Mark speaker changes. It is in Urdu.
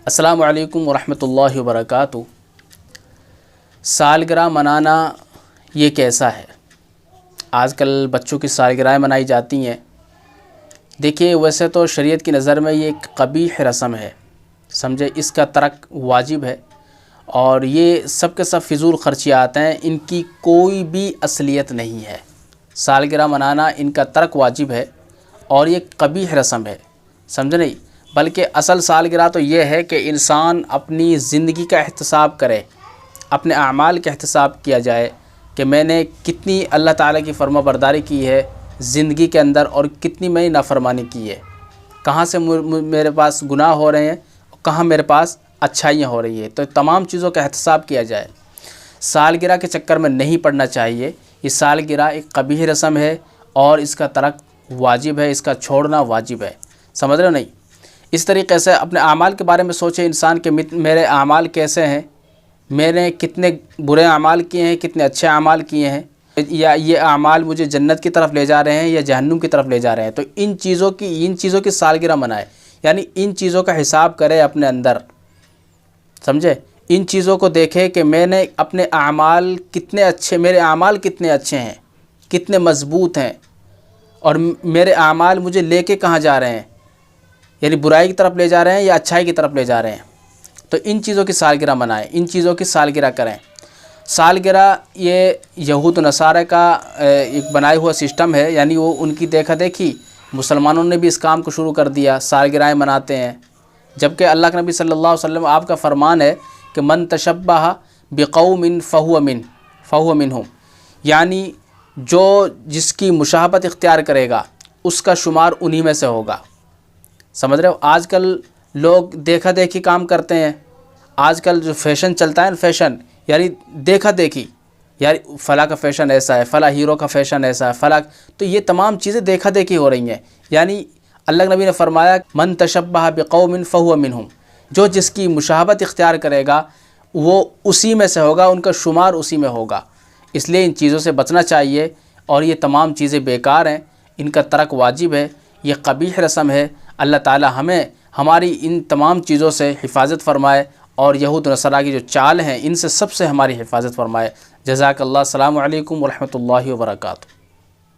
Speaker 1: السلام علیکم ورحمۃ اللہ وبرکاتہ۔ سالگرہ منانا یہ کیسا ہے؟ آج کل بچوں کی سالگرہیں منائی جاتی ہیں۔ دیکھیے، ویسے تو شریعت کی نظر میں یہ ایک قبیح رسم ہے، سمجھے، اس کا ترک واجب ہے، اور یہ سب کے سب فضول خرچیات ہیں، ان کی کوئی بھی اصلیت نہیں ہے۔ سالگرہ منانا ان کا ترک واجب ہے اور یہ قبیح رسم ہے، سمجھے نہیں؟ بلکہ اصل سالگرہ تو یہ ہے کہ انسان اپنی زندگی کا احتساب کرے، اپنے اعمال کا احتساب کیا جائے کہ میں نے کتنی اللہ تعالیٰ کی فرما برداری کی ہے زندگی کے اندر اور کتنی میں نے نافرمانی کی ہے، کہاں سے میرے پاس گناہ ہو رہے ہیں، کہاں میرے پاس اچھائیاں ہو رہی ہیں، تو تمام چیزوں کا احتساب کیا جائے۔ سالگرہ کے چکر میں نہیں پڑنا چاہیے۔ یہ سالگرہ ایک قبیح رسم ہے اور اس کا ترک واجب ہے، اس کا چھوڑنا واجب ہے، سمجھ رہے ہو نہیں؟ اس طریقے سے اپنے اعمال کے بارے میں سوچے انسان کہ میرے اعمال کیسے ہیں، میں نے کتنے برے اعمال کیے ہیں، کتنے اچھے اعمال کیے ہیں، یا یہ اعمال مجھے جنت کی طرف لے جا رہے ہیں یا جہنم کی طرف لے جا رہے ہیں۔ تو ان چیزوں کی سالگرہ منائے، یعنی ان چیزوں کا حساب کرے اپنے اندر، سمجھے؟ ان چیزوں کو دیکھے کہ میں نے اپنے اعمال کتنے اچھے، میرے اعمال کتنے اچھے ہیں، کتنے مضبوط ہیں، اور میرے اعمال مجھے لے کے کہاں جا رہے ہیں، یعنی برائی کی طرف لے جا رہے ہیں یا اچھائی کی طرف لے جا رہے ہیں۔ تو ان چیزوں کی سالگرہ منائیں، ان چیزوں کی سالگرہ کریں۔ سالگرہ یہ یہود و نصارہ کا ایک بنایا ہوا سسٹم ہے، یعنی وہ ان کی دیکھا دیکھی مسلمانوں نے بھی اس کام کو شروع کر دیا، سالگرہیں مناتے ہیں، جبکہ اللہ کے نبی صلی اللہ علیہ وسلم آپ کا فرمان ہے کہ من تشبہ بقوم فہو منہم، یعنی جس کی مشابہت اختیار کرے گا اس کا شمار انہی میں سے ہوگا، سمجھ رہے ہو؟ آج کل لوگ دیکھا دیکھی کام کرتے ہیں، آج کل جو فیشن چلتا ہے نا، فیشن یعنی دیکھا دیکھی، یعنی فلاں کا فیشن ایسا ہے، فلاں ہیرو کا فیشن ایسا ہے، فلاں، تو یہ تمام چیزیں دیکھا دیکھی ہو رہی ہیں۔ یعنی اللہ کے نبی نے فرمایا من تشبہ بقوم فہو منہم، جو جس کی مشابہت اختیار کرے گا وہ اسی میں سے ہوگا، ان کا شمار اسی میں ہوگا۔ اس لیے ان چیزوں سے بچنا چاہیے، اور یہ تمام چیزیں بیکار ہیں، ان کا ترک واجب ہے، یہ قبیح رسم ہے۔ اللہ تعالی ہمیں ہماری ان تمام چیزوں سے حفاظت فرمائے، اور یہود و نصارہ کی جو چال ہیں ان سے سب سے ہماری حفاظت فرمائے۔ جزاک اللہ۔ السلام علیکم ورحمۃ اللہ وبرکاتہ۔